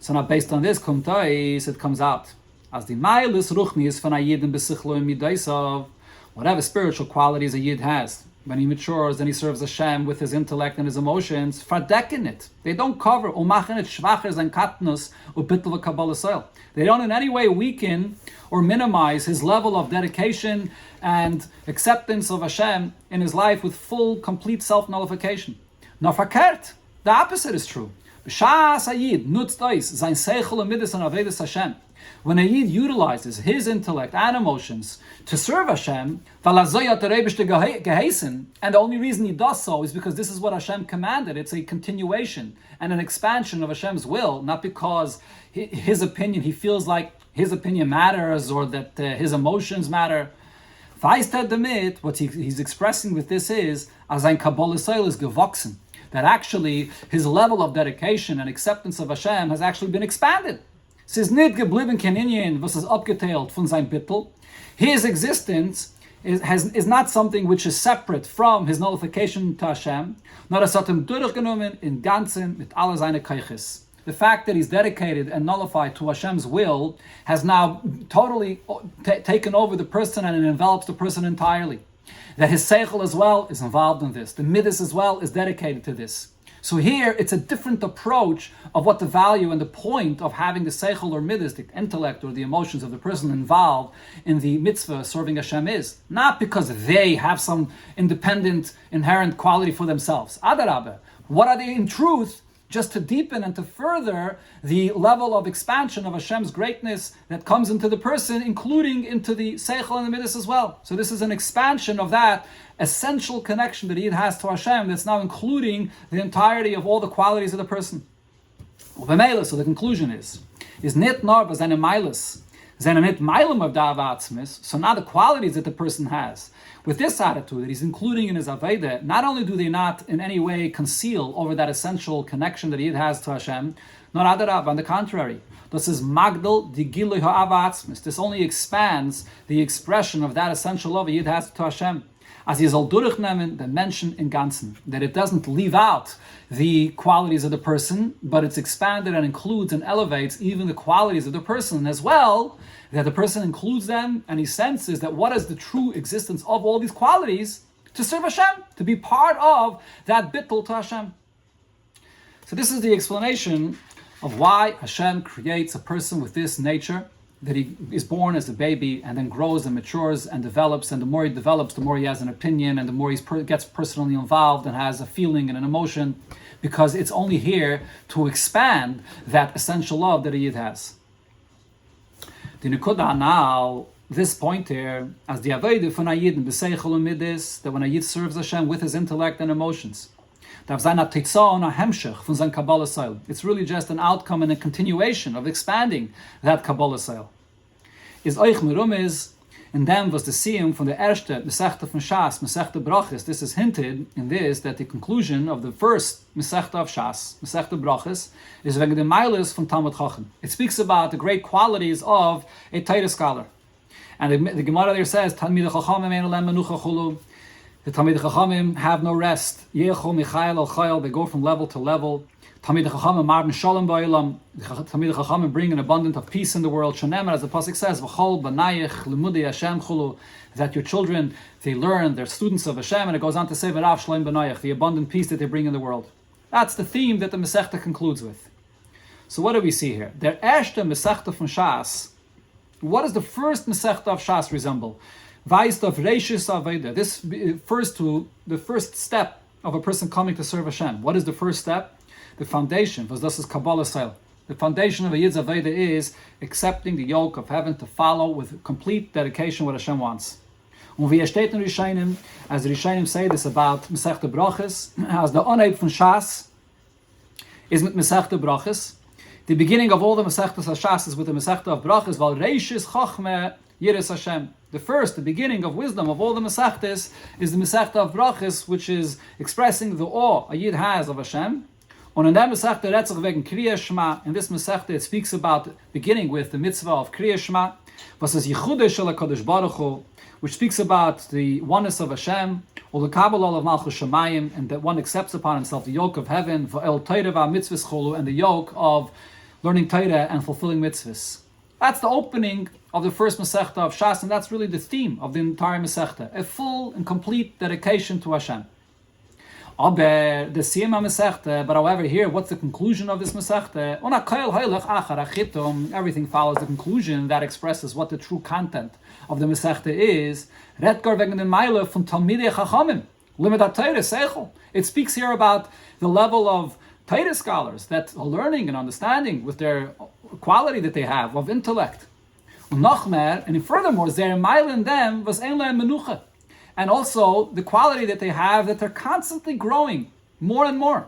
S1: So now based on this, it comes out as the Mailis Ruchnis von a Yidin besichlo midaisav, whatever spiritual qualities a Yid has. When he matures, then he serves Hashem with his intellect and his emotions. Verdecken it. They don't cover. They don't in any way weaken or minimize his level of dedication and acceptance of Hashem in his life with full, complete self-nullification. Now, verkehrt, the opposite is true. Shas Ayid nutzt eis sein Seichel und Midas and Avedas Hashem. When a Yid utilizes his intellect and emotions to serve Hashem, and the only reason he does so is because this is what Hashem commanded. It's a continuation and an expansion of Hashem's will, not because his opinion, he feels like his opinion matters or that his emotions matter. What he's expressing with this is, as ein Kabbalah Soil is gewachsen, that actually his level of dedication and acceptance of Hashem has actually been expanded. Es ist nicht geblieben kein Inyan, was ist abgeteilt von sein Bittel. His existence is not something which is separate from his nullification to Hashem, nor es hat ihm durchgenommen in Ganzen mit alle seine Keiches. The fact that he's dedicated and nullified to Hashem's will has now totally taken over the person and it envelops the person entirely. That his seichel as well is involved in this. The midas as well is dedicated to this. So here, it's a different approach of what the value and the point of having the seichel or midas, the intellect or the emotions of the person involved in the mitzvah serving Hashem is. Not because they have some independent, inherent quality for themselves. Adarabah. What are they in truth? Just to deepen and to further the level of expansion of Hashem's greatness that comes into the person, including into the seichel and the midas as well. So this is an expansion of that essential connection that he has to Hashem that's now including the entirety of all the qualities of the person. So the conclusion is nit nor but seine meiles, seine nit meilem of da'avatzmis. So now the qualities that the person has, with this attitude that he's including in his Aveda, not only do they not in any way conceal over that essential connection that he has to Hashem, nor adarab, on the contrary. This is Magdal di Gilui ha'avatzmis. This only expands the expression of that essential love he has to Hashem. As he soll durchnehmen, the mention in Ganzen, that it doesn't leave out the qualities of the person, but it's expanded and includes and elevates even the qualities of the person as well, that the person includes them and he senses that what is the true existence of all these qualities to serve Hashem, to be part of that bittul to Hashem. So this is the explanation of why Hashem creates a person with this nature, that he is born as a baby and then grows and matures and develops, and the more he develops, the more he has an opinion and the more he gets personally involved and has a feeling and an emotion, because it's only here to expand that essential love that he has. The Nekuda now, this point here, as the Aveda von Ayidin b'seichel u'midas, that when a Yid serves Hashem with his intellect and emotions, it's really just an outcome and a continuation of expanding that Kabbalah Seil. Is euch merumiz, and then was the siyum from the erste Mesechta von Shas, Mesechta Brachis. This is hinted in this, that the conclusion of the first Mesechta of Shas, Mesechta Brachis, is wegen the Meiles von Talmud Chacham. It speaks about the great qualities of a Torah scholar. And the Gemara there says, Talmidei Chachamim ein lem menucha chulu. The Talmidei Chachamim have no rest. Yecho Michael al Chayil, they go from level to level. Talmidei Chachamim marben shalom ba'olam. The Talmidei Chachamim bring an abundance of peace in the world. Shenemer, as the pasuk says, v'chol b'nayich limudei Hashem chulu, that your children, they learn, they're students of Hashem, and it goes on to say v'rav shleim b'nayich, the abundant peace that they bring in the world. That's the theme that the Masechta concludes with. So what do we see here? Der erste Masechta von Shas. What does the first Masechta of Shas resemble? Weist of Reishis Aveda. This refers to the first step of a person coming to serve Hashem. What is the first step? The foundation, was this is Kabbalah Seil. The foundation of a Yid's Aveda is accepting the yoke of heaven, to follow with complete dedication what Hashem wants. Und wie steht in Rishonim, as the Rishonim say this about Mesechta Brachis, as the Oneib von Shas is mit Mesechta Brachis. The beginning of all the Mesechtas of Shas is with the Mesechta of Brachis, while Reishis Chochmeh Yiras Hashem. The beginning of wisdom of all the Mesechtas is the Mesechta of Brachis, which is expressing the awe a Yid has of Hashem. Und in der Mesechta redt wegen Kriya Shema. In this Mesechta it speaks about beginning with the mitzvah of Kriya Shema, was is Yichudah Shel HaKadosh Baruch Hu, which speaks about the oneness of Hashem, or the Kabbalah of Malchus Shemayim, and that one accepts upon himself the yoke of heaven, V'el Torah v'mitzvahs cholu, and the yoke of learning Torah and fulfilling mitzvahs. That's the opening of the first Masechta of Shas, and that's really the theme of the entire Masechta, a full and complete dedication to Hashem. Aber the Siyama Masechta, but however here, what's the conclusion of this Masechta? Everything follows the conclusion that expresses what the true content of the Masechta is. It speaks here about the level of Torah scholars that are learning and understanding with their quality that they have of intellect. And furthermore, them was menucha. And also the quality that they have, that they're constantly growing more and more,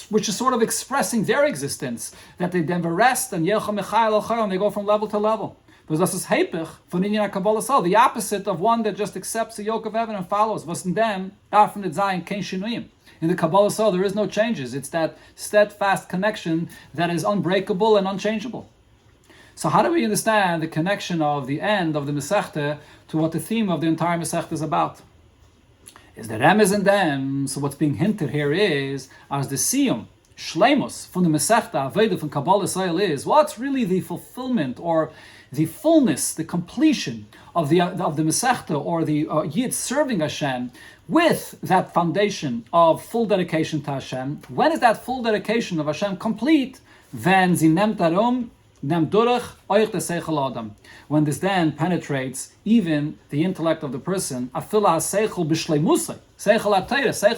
S1: which is sort of expressing their existence, that they never rest and they go from level to level. The opposite of one that just accepts the yoke of heaven and follows. In the Kabbalah Soul, there is no changes. It's that steadfast connection that is unbreakable and unchangeable. So how do we understand the connection of the end of the Masechta to what the theme of the entire Masechta is about? Is the Remez in them? So what's being hinted here is, as the Siyum, Shemos, from the Masechta, Aveda from Kabbalah Soil is, what's really the fulfillment or the fullness, the completion of the Masechta or the Yid serving Hashem with that foundation of full dedication to Hashem. When is that full dedication of Hashem complete? When this then penetrates even the intellect of the person, seichel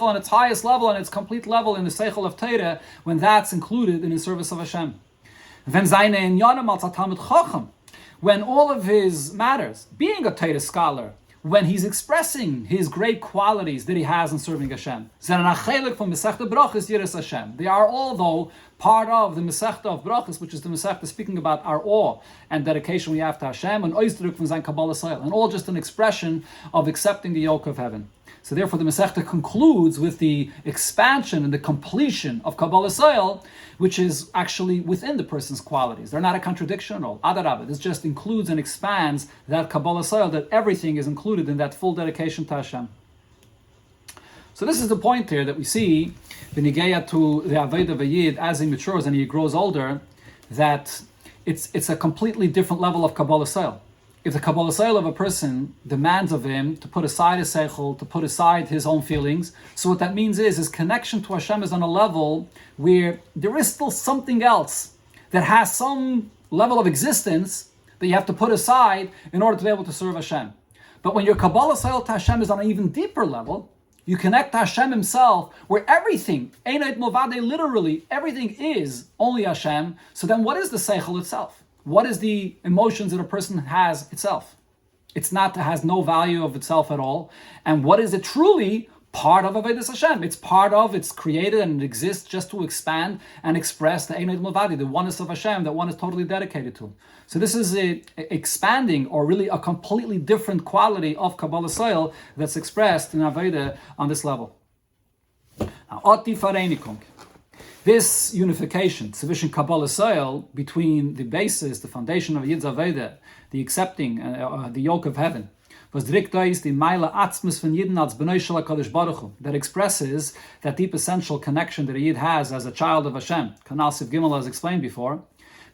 S1: on its highest level and its complete level in the seichel of Torah, when that's included in the service of Hashem. When all of his matters, being a Torah scholar, when he's expressing his great qualities that he has in serving Hashem. They are all, though, part of the Masechta of Brachas, which is the Masechta speaking about our awe and dedication we have to Hashem, and Oster from sein Kabbalah Soil, and all just an expression of accepting the yoke of heaven. So therefore the Masechta concludes with the expansion and the completion of Kabbalah Soil, which is actually within the person's qualities. They're not a contradiction at all. Adarabah, this just includes and expands that Kabbalah Soil, that everything is included in that full dedication to Hashem. So this is the point here that we see, b'nigeya to the Aveda V'Yid, as he matures and he grows older, that it's a completely different level of Kabbalah Soil. If the Kabbalah Soil of a person demands of him to put aside his seichel, to put aside his own feelings, so what that means is his connection to Hashem is on a level where there is still something else that has some level of existence that you have to put aside in order to be able to serve Hashem. But when your Kabbalah Soil to Hashem is on an even deeper level, you connect to Hashem Himself, where everything, Einait Movade, literally, everything is only Hashem. So then what is the seichel itself? What is the emotions that a person has itself? It has no value of itself at all. And what is it truly? Part of Avodas Hashem. It's created and it exists just to expand and express the Einad Mavadi, the oneness of Hashem that one is totally dedicated to. So this is a expanding, or really a completely different quality of Kabbalah Soil that's expressed in Avodah on this level. Now, Oti Fareinikum. This unification, sufficient Kabbalah Soil, between the basis, the foundation of Yid's Aveda, the accepting the yoke of heaven, was that expresses that deep essential connection that a Yid has as a child of Hashem. Kanal Siv Gimel, as explained before,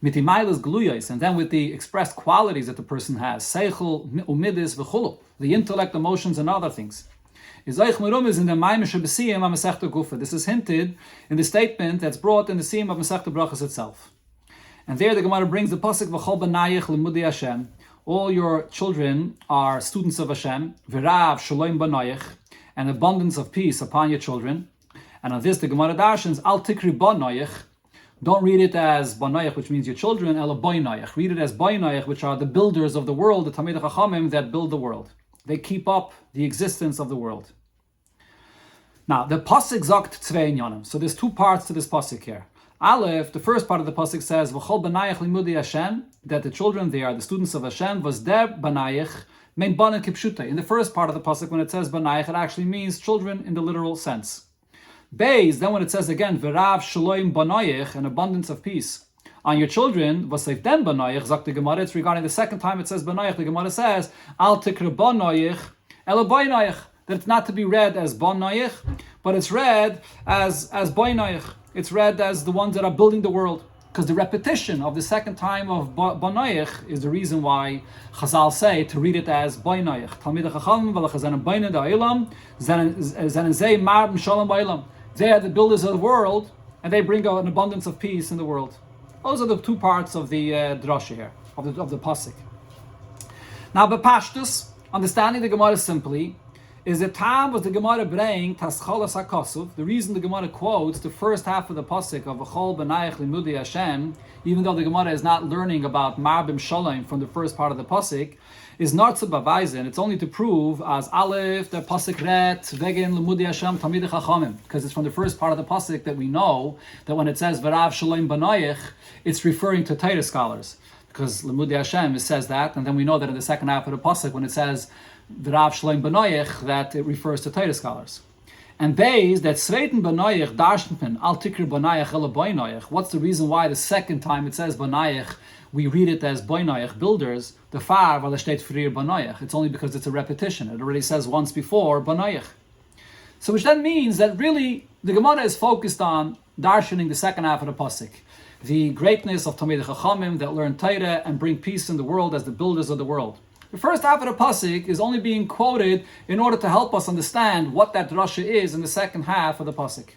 S1: and then with the expressed qualities that the person has, seichel, umidis, v'chulu, the intellect, emotions, and other things. This is hinted in the statement that's brought in the Siyum of Masechta Brachas itself. And there the Gemara brings the pasuk v'chol banayich limudi Hashem. All your children are students of Hashem. V'rav shalom banayich, and abundance of peace upon your children. And on this the Gemara darshans al tikri banayich. Don't read it as banayich, which means your children. Ela banayich. Read it as banayich, which are the builders of the world, the Talmidei Chachamim that build the world. They keep up the existence of the world. Now, the pasuk sagt zwei inyanim. So there's two parts to this pasuk here. Aleph, the first part of the pasuk says, "V'chol banayich limudi Hashem," that the children, they are the students of Hashem. Was der banayich mein banen kipshuta. In the first part of the pasuk, when it says banayich, it actually means children in the literal sense. Beis, then when it says again, "V'rav shalom banayich," an abundance of peace on your children, v'seif dem banayich, sagt the Gemara. It's regarding the second time it says banayich. The Gemara says, "Al tikra banayich ela banayich," that it's not to be read as banayich, but it's read as banayich. It's read as the ones that are building the world, because the repetition of the second time of banayich is the reason why Chazal say to read it as banayich. Talmidei Chachamim v'lachazan bainad ha'olam zanen zei mar b'shalom ba'olam. They are the builders of the world, and they bring an abundance of peace in the world. Those are the two parts of the drasha here, of the pasuk. Now, b'pashtus, understanding the Gemara simply, is the time was the Gemara bring Taschalas HaKosov. The reason the Gemara quotes the first half of the pasuk of V'chol B'nayach Limudei Hashem, even though the Gemara is not learning about Marbim Shalom from the first part of the pasuk, is not to beweisen. It's only to prove as Aleph the pasuk ret Vegen Limudei Hashem Tamidei Chachamim, because it's from the first part of the pasuk that we know that when it says V'rav Shalom B'nayach, it's referring to Torah scholars, because Limudei Hashem it says that, and then we know that in the second half of the pasuk when it says V'rav Shalom B'nayach, that it refers to Torah scholars. And Beis, that Sveiten B'nayach, Darshtenpen, Al Tikr B'nayach, Ela B'nayach. What's the reason why the second time it says B'nayach, we read it as B'nayach, builders, the Far, weil steht Frir B'nayach. It's only because it's a repetition. It already says once before, B'nayach. So which then means that really, the Gemara is focused on darshaning the second half of the Pasuk. The greatness of Talmidei Chachamim that learn Torah and bring peace in the world as the builders of the world. The first half of the pasuk is only being quoted in order to help us understand what that drasha is in the second half of the pasuk.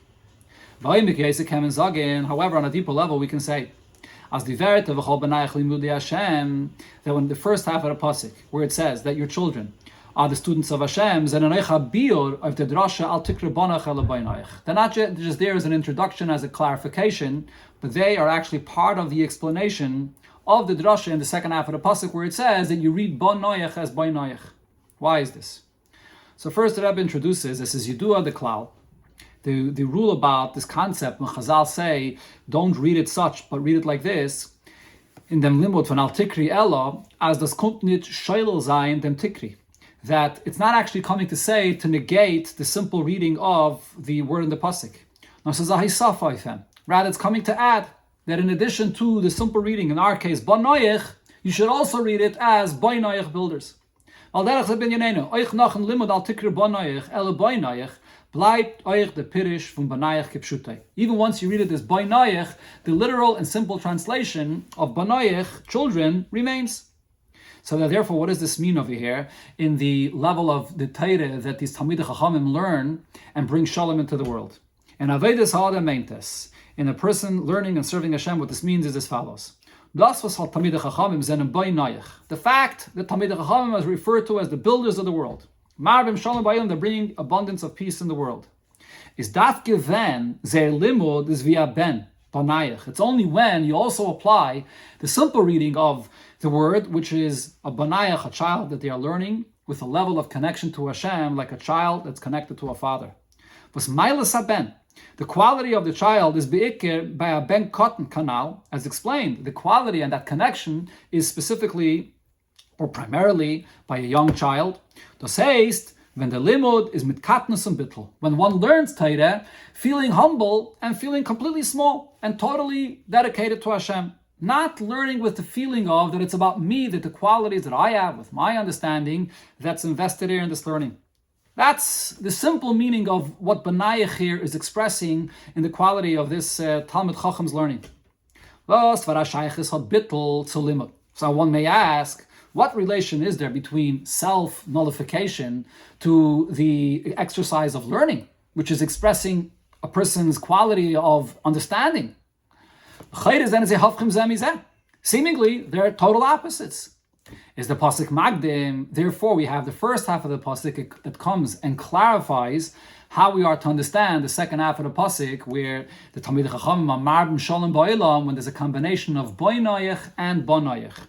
S1: However, on a deeper level, we can say, as the that when the first half of the pasuk, where it says that your children are the students of Hashem, they're not just there as an introduction, as a clarification, but they are actually part of the explanation of the drasha in the second half of the pasuk, where it says that you read Bon Noyach as Bon Noyach. Why is this? So first the Rabbi introduces, this is Yidua the Klal, the rule about this concept when Chazal say, don't read it such, but read it like this, in dem Limud von Al Tikri Ella, as das kommt nicht Sheil sein dem Tikri, that it's not actually coming to say, to negate the simple reading of the word in the pasuk. Rather, it's coming to add that in addition to the simple reading, in our case, B'nayach, you should also read it as B'nayach builders. Bleibt euch der Pirish von B'nayach kipshutei. Even once you read it as B'nayach, the literal and simple translation of B'nayach, children, remains. So that therefore, what does this mean over here in the level of the Torah that these Talmidei Chachamim learn and bring Shalom into the world? And Avedas Ha'adam Meintes. In a person learning and serving Hashem, what this means is as follows. The fact that Talmidei Chachamim is referred to as the builders of the world. Marbim Shalom Bayim, they're bringing abundance of peace in the world. Is that given their limud is via ben, banayach. It's only when you also apply the simple reading of the word, which is a banayach, a child that they are learning, with a level of connection to Hashem, like a child that's connected to a father. Was mailas ben. The quality of the child is be'ikir by a ben cotton canal, as explained. The quality and that connection is specifically or primarily by a young child. Das heißt, when the limud is mit katnus und bittel, when one learns Torah, feeling humble and feeling completely small and totally dedicated to Hashem, not learning with the feeling of that it's about me, that the qualities that I have with my understanding that's invested here in this learning. That's the simple meaning of what Benayach here is expressing in the quality of this Talmud Chacham's learning. So one may ask, what relation is there between self-nullification to the exercise of learning, which is expressing a person's quality of understanding? Seemingly, they're total opposites. Is the pasuk magdim? Therefore, we have the first half of the pasuk that comes and clarifies how we are to understand the second half of the pasuk, where the Talmidei Chachamim are marbim shalom ba'olam, when there's a combination of boinayach and bonayach.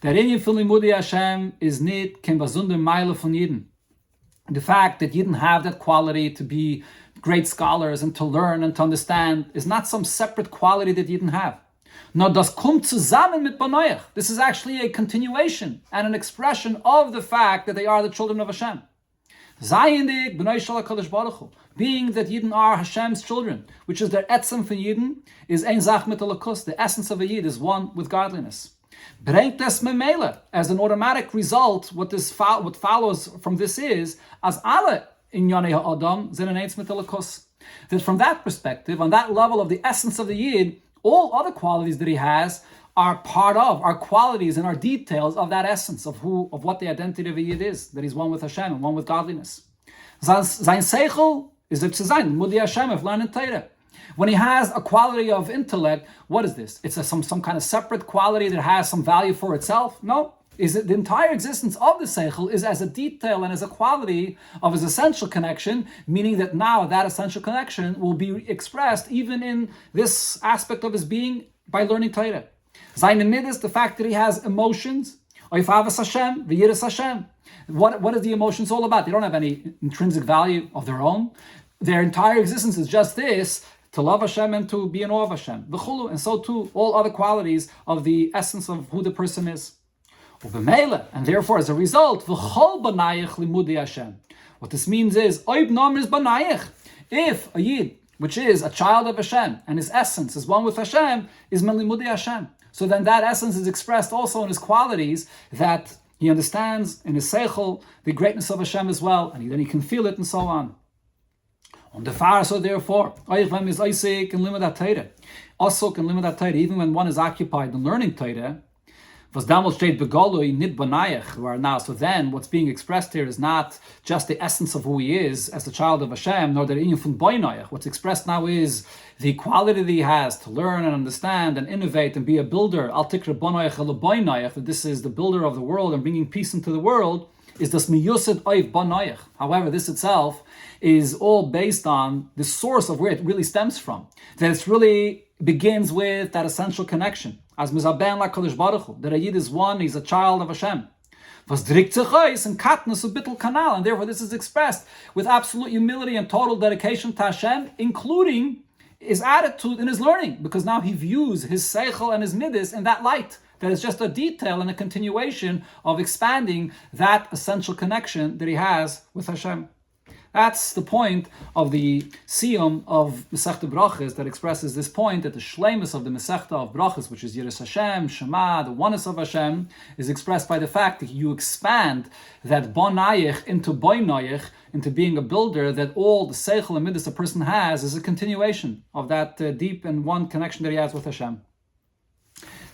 S1: That in Yifil Limudei Hashem is nit ken bazunder meile von Yidden. The fact that Yidden have that quality to be great scholars and to learn and to understand is not some separate quality that Yidden have. No, das kommt zusammen mit Banayach. This is actually a continuation and an expression of the fact that they are the children of Hashem. Zayendig b'nai shel HaKadosh Baruch Hu. Being that Yidden are Hashem's children, which is their etzem for Yidden, is ein zach mit alakus. The essence of a Yid is one with godliness. Brengt es memele. As an automatic result, what follows from this is, as alle inyanei ha'adam zenen eitz mit alakus. That from that perspective, on that level of the essence of the Yid, all other qualities that he has are part of, are qualities and are details of that essence of what the identity of a Yid is, that he's one with Hashem and one with godliness. Sein Seichel is zu sein, Mudi Hashem, of learning Torah. When he has a quality of intellect, what is this? It's some kind of separate quality that has some value for itself? No. is that the entire existence of the Seichel is as a detail and as a quality of his essential connection, meaning that now that essential connection will be expressed even in this aspect of his being by learning Torah. Seine Midas, the fact that he has emotions, Oifavas Hashem, V'yiras Hashem. What is the emotions all about? They don't have any intrinsic value of their own. Their entire existence is just this, to love Hashem and to be in awe of Hashem. V'chulu, and so too all other qualities of the essence of who the person is. And therefore, as a result, what this means is, if a Yid, which is a child of Hashem, and his essence is one with Hashem, is melimudi Hashem. So then that essence is expressed also in his qualities, that he understands in his seichel the greatness of Hashem as well, and then he can feel it and so on. On the far, so therefore, even when one is occupied in learning Torah, where now, so then what's being expressed here is not just the essence of who he is as the child of Hashem, nor the inyan von boinayach. What's expressed now is the quality that he has to learn and understand and innovate and be a builder. Al tikra boinayach ele boinayach, that this is the builder of the world and bringing peace into the world, is das miyusad oiv boinayach. However, this itself is all based on the source of where it really stems from. That it really begins with that essential connection. As mizaben la Kodesh Baruch Hu, that a Yid is one, he's a child of Hashem. Was drikt sich aus in katnus of bittul kanal, and therefore this is expressed with absolute humility and total dedication to Hashem, including his attitude in his learning, because now he views his seichel and his midas in that light. That is just a detail and a continuation of expanding that essential connection that he has with Hashem. That's the point of the siyum of Masechta Brachas that expresses this point that the shleimus of the Masechta of Brachas, which is Yiras Hashem, Shema, the oneness of Hashem, is expressed by the fact that you expand that bonayich into boinayich, into being a builder, that all the seichel and midas a person has is a continuation of that deep and one connection that he has with Hashem.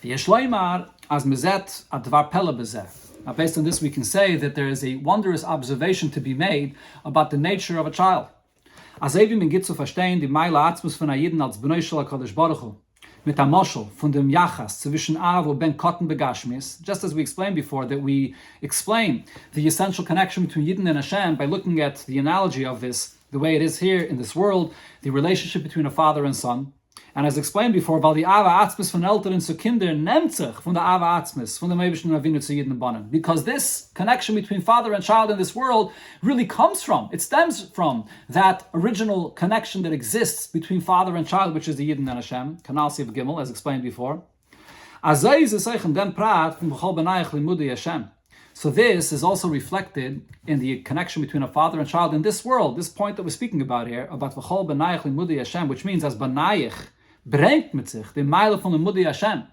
S1: V'yeshloimar as mizet advar pele bezeh. Now, based on this, we can say that there is a wondrous observation to be made about the nature of a child. As wie man geht zu verstehen, die Meile Atzmus von Ayiden als Bnei Shel HaKadosh Baruch Hu, mit der Moschel von dem Yachas zwischen Av und Ben Kotten Begashmis, just as we explained before, that we explain the essential connection between Yidden and Hashem by looking at the analogy of this, the way it is here in this world, the relationship between a father and son. And as explained before, weil die Ava Atzmis von Eltern zu Kinder nimmt sich von der Ava Atzmis, von dem Eibischen Ravinu zu Yidden Bonnen. Because this connection between father and child in this world really comes from, it stems from that original connection that exists between father and child, which is the Yidden and Hashem, Kanal Siv Gimel, as explained before. So this is also reflected in the connection between a father and child in this world, this point that we're speaking about here, about V'chol B'nayich Limudi Hashem, which means as B'nayich brengt mit sich, the Meile von Limudi Hashem,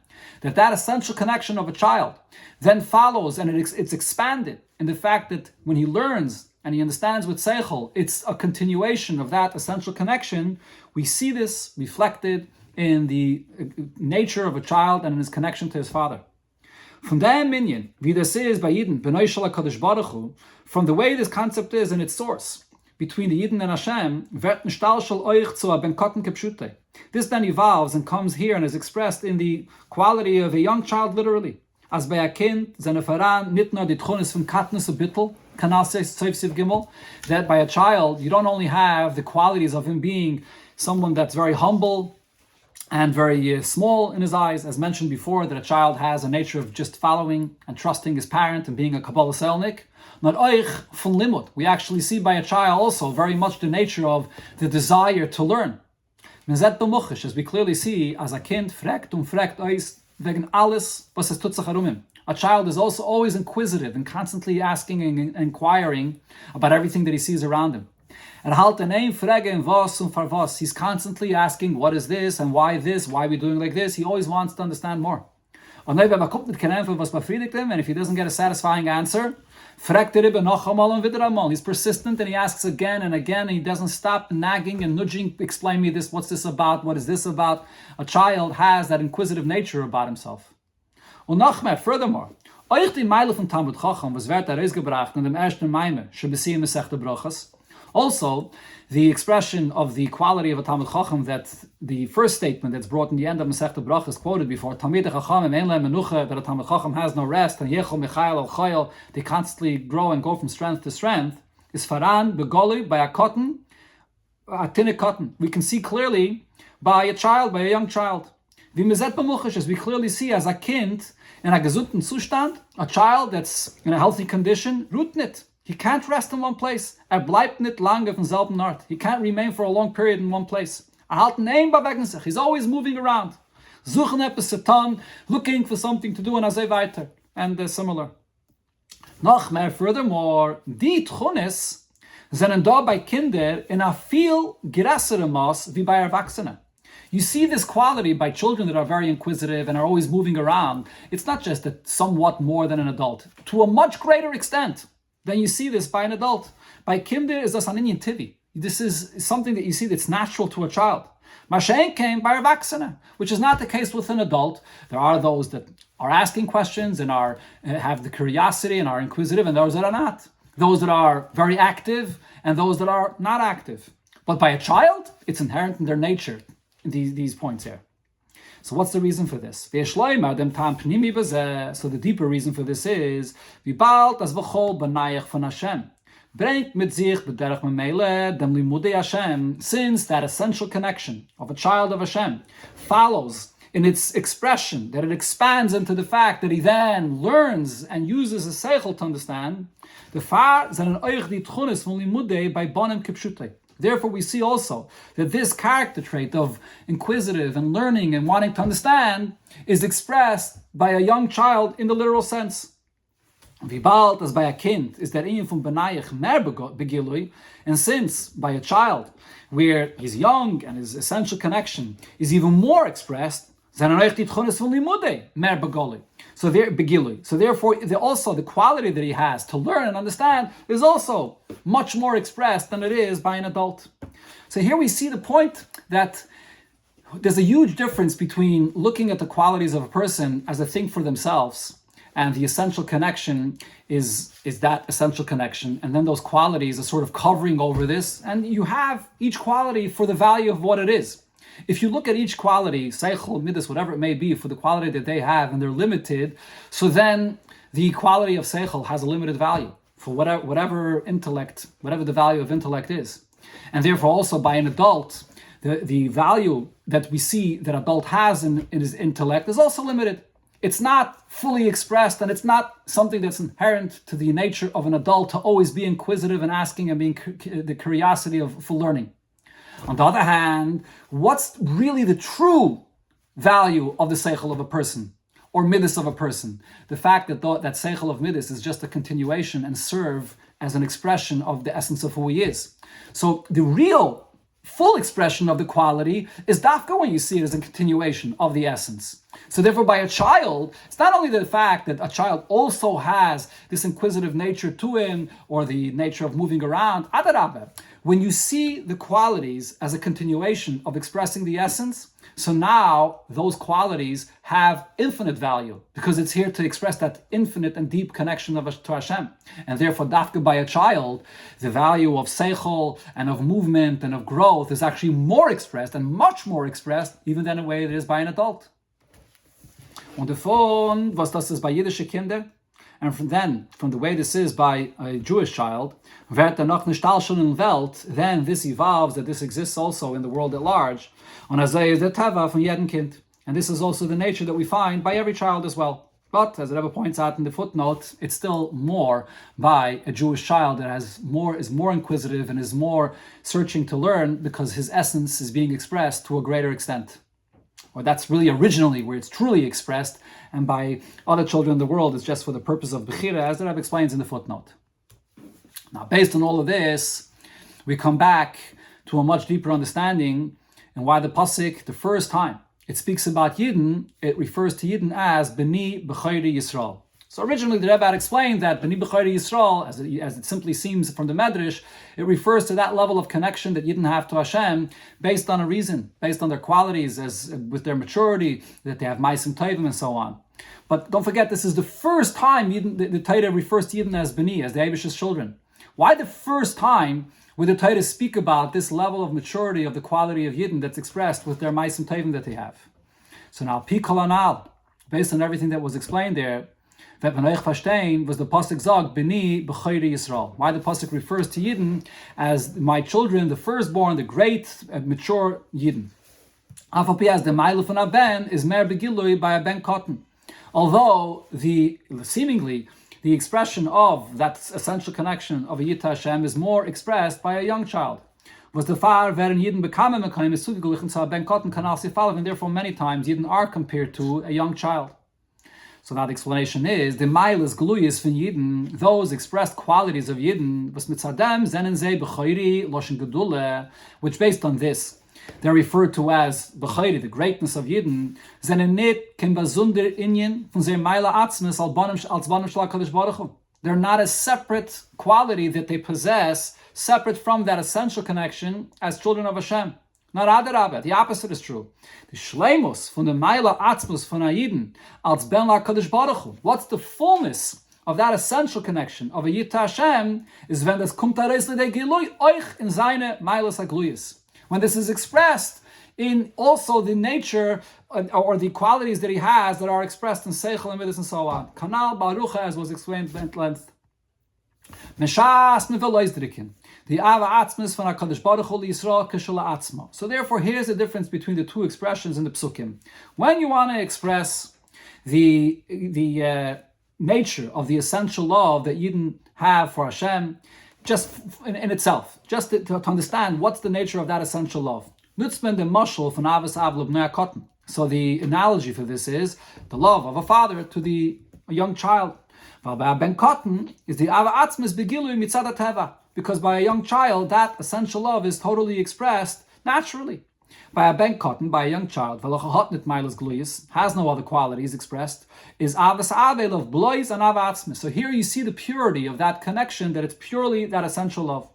S1: that essential connection of a child then follows and it's expanded in the fact that when he learns and he understands with Seichel, it's a continuation of that essential connection. We see this reflected in the nature of a child and in his connection to his father. From dem minyan, wie das is by Yidden, B'nai Shel HaKadosh Baruch Hu, from the way this concept is in its source, between the Yidden and Hashem, wird ein Stahl shel euch zu a ben kotten kepshute. This then evolves and comes here and is expressed in the quality of a young child, literally. As by a kind, seine Faran, nit nur die Tchunis von Katnus und Bittel, Kanal Siv Gimel, that by a child, you don't only have the qualities of him being someone that's very humble, and very small in his eyes, as mentioned before, that a child has a nature of just following and trusting his parent and being a Kabbalah Selnik. Not oich von limud. We actually see by a child also very much the nature of the desire to learn. Mezet bemuchish, as we clearly see, as a kind fragt ois wegen alles, was es tut sich herum. A child is also always inquisitive and constantly asking and inquiring about everything that he sees around him. He's constantly asking, what is this and why this? Why are we doing like this? He always wants to understand more. And if he doesn't get a satisfying answer, he's persistent and he asks again and again, and he doesn't stop nagging and nudging, explain me this, what's this about, what is this about? A child has that inquisitive nature about himself. Furthermore, euch die Meile von Talmud Chacham, was wird herausgebracht in dem ersten Meime, Shebesiyim Masechta Brachas, Also, the expression of the quality of a Talmid Chacham, that the first statement that's brought in the end of Masechta Brachos quoted before, Talmid Chachamim ein lehem menucha, that a Talmid Chacham has no rest, and Yechol Michael al Chayil, they constantly grow and go from strength to strength, is Faran begoli by a cotton, a tinnik cotton. We can see clearly by a child, by a young child. Wie mezet bemuchash, as we clearly see as a kind in a gesunden Zustand, a child that's in a healthy condition, ruht nicht. He can't rest in one place. Bleibt nicht lange von selben Ort. He can't remain for a long period in one place. He's always moving around. Suchen etwas zu tun, looking for something to do, and so weiter. And similar. Noch mehr, furthermore, die Tchunis sind da bei Kinder in a viel größere Maß wie bei Erwachsenen. You see this quality by children that are very inquisitive and are always moving around. It's not just that somewhat more than an adult. To a much greater extent than you see this by an adult. By Kinder is das an Inyan Tivi. This is something that you see that's natural to a child. Mashen came by Erwachsene, which is not the case with an adult. There are those that are asking questions and are have the curiosity and are inquisitive, and those that are not. Those that are very active and those that are not active. But by a child, it's inherent in their nature, these points here. So what's the reason for this? So the deeper reason for this is, since that essential connection of a child of Hashem follows in its expression, that it expands into the fact that he then learns and uses a seichel to understand, therefore we see also that this character trait of inquisitive and learning and wanting to understand is expressed by a young child in the literal sense. Wie bald as by a kind is that in from benayich mer begilui, and since by a child where he's young and his essential connection is even more expressed, so therefore also the quality that he has to learn and understand is also much more expressed than it is by an adult. So here we see the point that there's a huge difference between looking at the qualities of a person as a thing for themselves, and the essential connection is that essential connection, and then those qualities are sort of covering over this, and you have each quality for the value of what it is. If you look at each quality, seichel, midas, whatever it may be, for the quality that they have, and they're limited, so then the quality of seichel has a limited value for whatever intellect, whatever the value of intellect is. And therefore also by an adult, the value that we see that adult has in his intellect is also limited. It's not fully expressed, and it's not something that's inherent to the nature of an adult to always be inquisitive and asking and being the curiosity for learning. On the other hand, what's really the true value of the seichel of a person or midas of a person? The fact that that seichel of midas is just a continuation and serve as an expression of the essence of who he is. So the real full expression of the quality is dafka when you see it as a continuation of the essence. So therefore by a child, it's not only the fact that a child also has this inquisitive nature to him or the nature of moving around, adarabah. When you see the qualities as a continuation of expressing the essence, so now those qualities have infinite value because it's here to express that infinite and deep connection to Hashem. And therefore, dafka by a child, the value of seichel and of movement and of growth is actually more expressed and much more expressed even than the way it is by an adult. Und davon, was das ist bei jüdische Kinder, and from the way this is by a Jewish child, then this evolves, that this exists also in the world at large. And this is also the nature that we find by every child as well. But as the Rebbe points out in the footnote, it's still more by a Jewish child that is more inquisitive and is more searching to learn because his essence is being expressed to a greater extent. Or that's really originally where it's truly expressed, and by other children in the world, it's just for the purpose of Bechira, as the Rabbi explains in the footnote. Now, based on all of this, we come back to a much deeper understanding and why the Pasuk, the first time it speaks about Yidden, it refers to Yidden as B'ni B'chayri Yisrael. So originally the Rebbe had explained that B'ni B'chayri Yisrael, as it simply seems from the Medrash, it refers to that level of connection that Yidden have to Hashem based on a reason, based on their qualities, as with their maturity, that they have Ma'asim Tovim and so on. But don't forget, this is the first time the Torah refers to Yidden as B'ni, as the Eibish's children. Why the first time would the Torah speak about this level of maturity of the quality of Yidden that's expressed with their Maisim Tevim that they have? So now, Pi Kol Anal, based on everything that was explained there, was the pasuk zog b'ni b'chayri Yisrael. Why the pasuk refers to Yidden as my children, the firstborn, the great, mature Yidden. Afapi as the ma'iluf von a ben is mer begilui by a ben cotton. Although seemingly the expression of that essential connection of a Yid to Hashem is more expressed by a young child. Was the far werden Yidden bekamen mekayim is zugegelichen zu a ben cotton kanal sifalev, and therefore many times Yidden are compared to a young child. So now the explanation is the mailas gluyis von Yidden, those expressed qualities of Yidden, was mitzadem zenen ze b'chayri loshen gedule, which based on this they're referred to as b'chayri, the greatness of Yidden, zenen nit ken bazunder inyan von ze maila atzmes als banim shel HaKadosh Baruch Hu. They're not a separate quality that they possess, separate from that essential connection as children of Hashem. Not adarabah, the opposite is true. The Shemos von der Maila Atzmus von Yidden als Ben HaKadosh Baruch Hu. What's the fullness of that essential connection of a Yid to Hashem is when das kommt heraus l'dei Gilui euch in seine Mailas HaGluyis. When this is expressed in also the nature or the qualities that he has that are expressed in Seichel and Midas and so on. Kanal Baruch, as was explained at length. Meshas meveloizdrikin. The Ava Atzmis von HaKadosh Baruch Hu Yisrael Kishul Atzmo. So therefore, here's the difference between the two expressions in the Psukim. When you want to express the nature of the essential love that Yidden have for Hashem, just in itself, just to understand what's the nature of that essential love. Nutzman the mashal von Avas Avlub Ne'akotten. So the analogy for this is the love of a father to a young child. Ben Cotton is the Ava Atzmis Begilui Mitzad HaTeva. Because by a young child, that essential love is totally expressed naturally. By a ben cotton, by a young child, has no other qualities expressed, is avas avel of blois and avatzmis. So here you see the purity of that connection, that it's purely that essential love.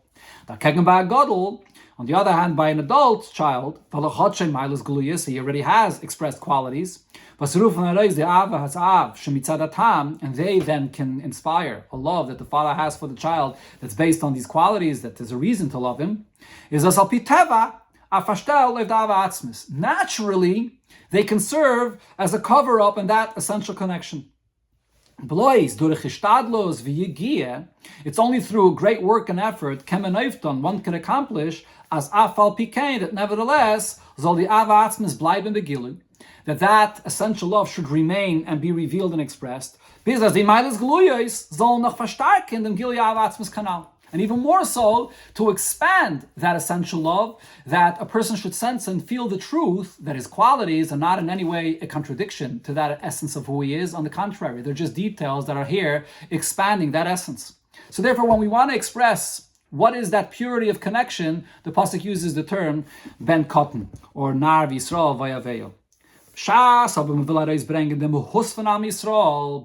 S1: On the other hand, by an adult child, he already has expressed qualities, and they then can inspire a love that the father has for the child that's based on these qualities, that there's a reason to love him. Naturally, they can serve as a cover-up in that essential connection. It's only through great work and effort one can accomplish as afal pikein, that nevertheless that essential love should remain and be revealed and expressed. And even more so, to expand that essential love, that a person should sense and feel the truth that his qualities are not in any way a contradiction to that essence of who he is. On the contrary, they're just details that are here expanding that essence. So therefore, when we want to express what is that purity of connection, the pasuk uses the term ben cotton, or nar v'Yisrael vayaveyo.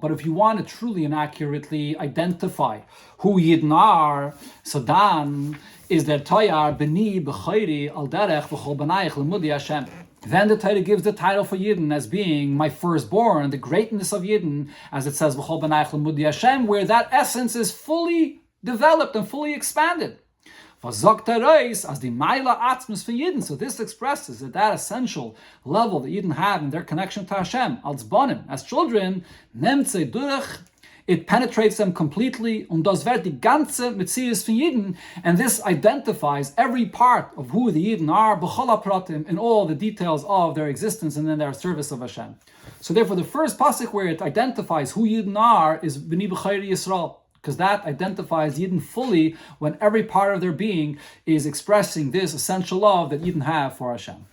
S1: But if you want to truly and accurately identify who Yidden are, so then is their Tayar b'ni b'chayri al derech v'chol b'nayich l'mudi Hashem. Then the Torah gives the title for Yidden as being my firstborn, the greatness of Yidden, as it says v'chol b'nayich l'mudi Hashem, where that essence is fully developed and fully expanded. As the Maila Atzmus for Yidden. So this expresses that essential level that Yidden have in their connection to Hashem, als Bonim, as children, nimmt sie durch, it penetrates them completely, und das wird die ganze Metzius von Yidden, and this identifies every part of who the Yidden are, b'chol hapratim, in all the details of their existence and in their service of Hashem. So therefore, the first pasuk where it identifies who Yidden are is b'ni b'chayri Yisrael, because that identifies Yidden fully when every part of their being is expressing this essential love that Yidden have for Hashem.